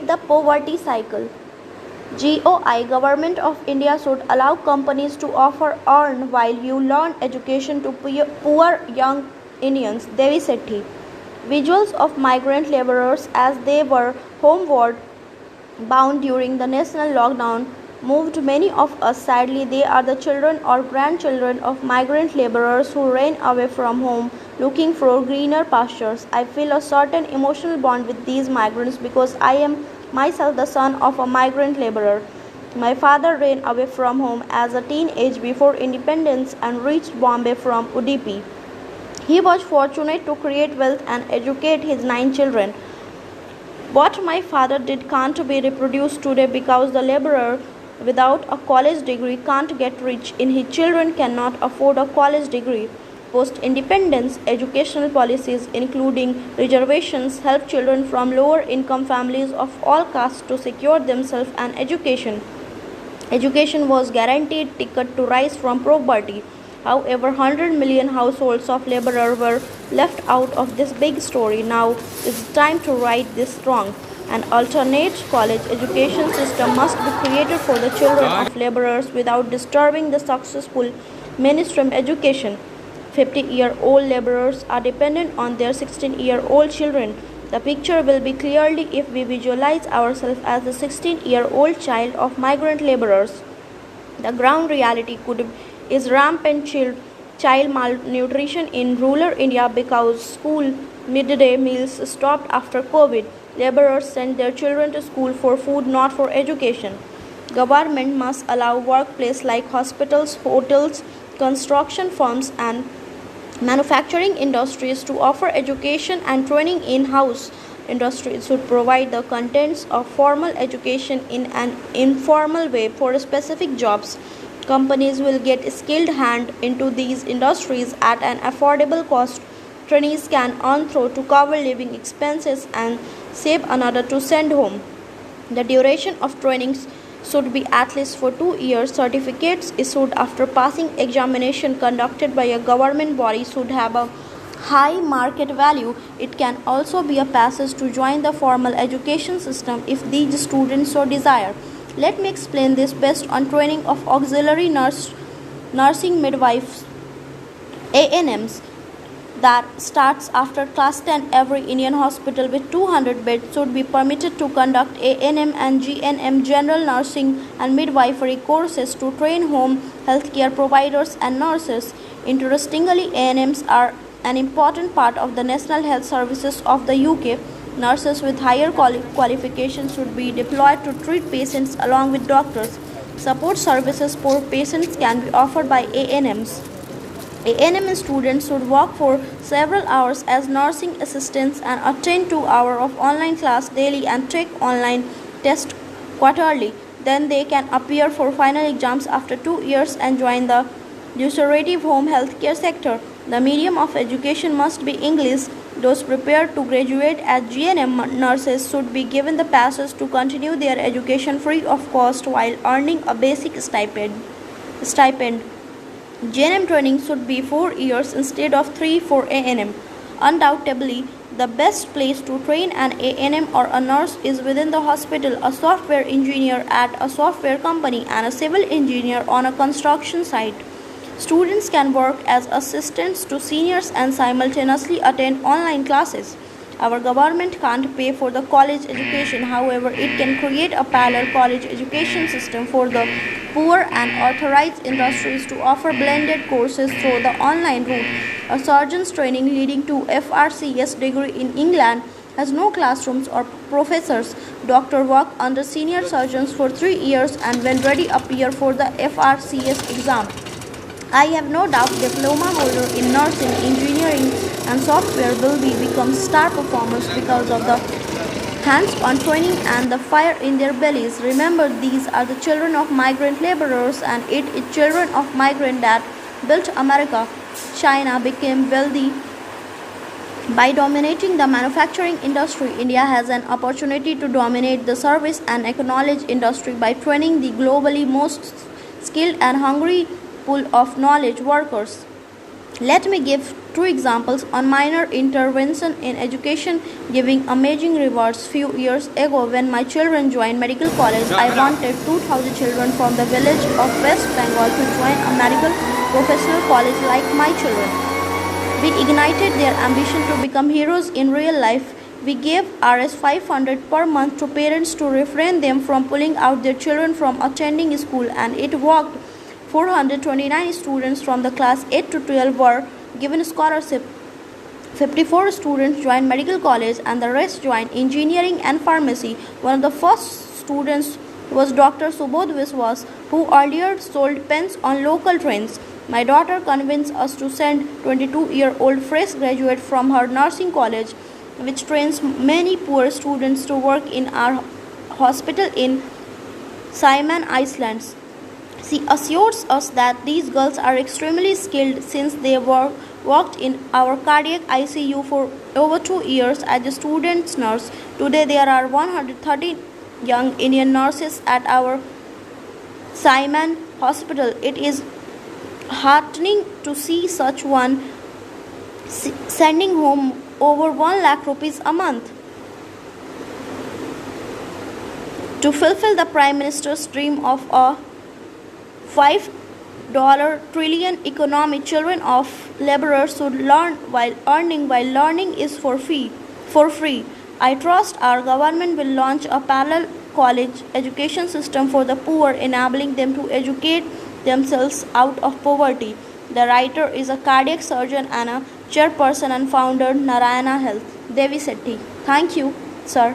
break the poverty cycle. GOI Government of India should allow companies to offer earn while you learn education to poor young Indians, Devi Sethi. Visuals of migrant laborers as they were homeward bound during the national lockdown moved many of us. Sadly, they are the children or grandchildren of migrant laborers who ran away from home looking for greener pastures. I feel a certain emotional bond with these migrants because I am myself the son of a migrant laborer. My father ran away from home as a teenage before independence and reached Bombay from Udupi. He was fortunate to create wealth and educate his 9 children. What my father did can't be reproduced today because the laborer without a college degree can't get rich and his children cannot afford a college degree. Post independence educational policies, including reservations, help children from lower income families of all castes to secure themselves an education. Education was guaranteed ticket to rise from poverty. However, 100 million households of laborers were left out of this big story. Now is time to right this wrong. An alternate college education system must be created for the children of laborers without disturbing the successful mainstream education. 50-year-old laborers are dependent on their 16-year-old children. The picture will be clearly if we visualize ourselves as the 16-year-old child of migrant laborers. The ground reality is rampant child malnutrition in rural India because school midday meals stopped after COVID. Laborers send their children to school for food, not for education. Government must allow workplaces like hospitals, hotels, construction firms, and manufacturing industries to offer education and training in-house. Industries should provide the contents of formal education in an informal way for specific jobs. Companies will get skilled hand into these industries at an affordable cost. Trainees can earn through to cover living expenses and save another to send home. The duration of trainings should be at least for 2 years. Certificates issued after passing examination conducted by a government body should have a high market value. It can also be a passage to join the formal education system if these students so desire. Let me explain this based on training of auxiliary nursing midwives ANMs that starts after class 10. Every Indian hospital with 200 beds should be permitted to conduct ANM and GNM general nursing and midwifery courses to train home healthcare providers and nurses. Interestingly, ANMs are an important part of the National Health Services of the UK. Nurses with higher qualifications should be deployed to treat patients along with doctors. Support services for patients can be offered by ANMs. ANM students should work for several hours as nursing assistants and attend 2 hours of online class daily and take online tests quarterly. Then they can appear for final exams after 2 years and join the lucrative home healthcare sector. The medium of education must be English. Those prepared to graduate as GNM nurses should be given the passes to continue their education free of cost while earning a basic stipend. GNM training should be 4 years instead of 3 for ANM. Undoubtedly, the best place to train an ANM or a nurse is within the hospital. A software engineer at a software company and a civil engineer on a construction site. Students can work as assistants to seniors and simultaneously attend online classes. Our government can't pay for the college education. However, it can create a parallel college education system for the poor and authorized industries to offer blended courses through the online route. A surgeon's training leading to FRCS degree in England has no classrooms or professors. Doctors work under senior surgeons for 3 years and when ready appear for the FRCS exam. I have no doubt diploma holder in nursing, engineering and software will become star performers because of the hands-on training and the fire in their bellies. Remember, these are the children of migrant laborers and it is children of migrants that built America. China became wealthy by dominating the manufacturing industry. India has an opportunity to dominate the service and acknowledge industry by training the globally most skilled and hungry pool of knowledge workers. Let me give true examples on minor intervention in education giving amazing rewards. Few years ago, when my children joined medical college, I wanted 2,000 children from the village of West Bengal to join a medical professional college like my children. We ignited their ambition to become heroes in real life. We gave Rs 500 per month to parents to refrain them from pulling out their children from attending school, and it worked. 429 students from the class 8 to 12 were given scholarship. 54 students joined medical college and the rest joined engineering and pharmacy. One of the first students was Dr. Subodh Viswas, who earlier sold pens on local trains. My daughter convinced us to send 22-year-old fresh graduate from her nursing college, which trains many poor students to work in our hospital in Simon Islands. She assures us that these girls are extremely skilled since they worked in our cardiac ICU for over 2 years as a student nurse. Today there are 130 young Indian nurses at our Simon Hospital. It is heartening to see such one sending home over 1 lakh rupees a month. To fulfill the Prime Minister's dream of a $5 trillion economy, children of laborers should learn while earning, while learning is for free. I trust our government will launch a parallel college education system for the poor, enabling them to educate themselves out of poverty. The writer is a cardiac surgeon and a chairperson and founder Narayana Health, Devi Sethi. Thank you, sir.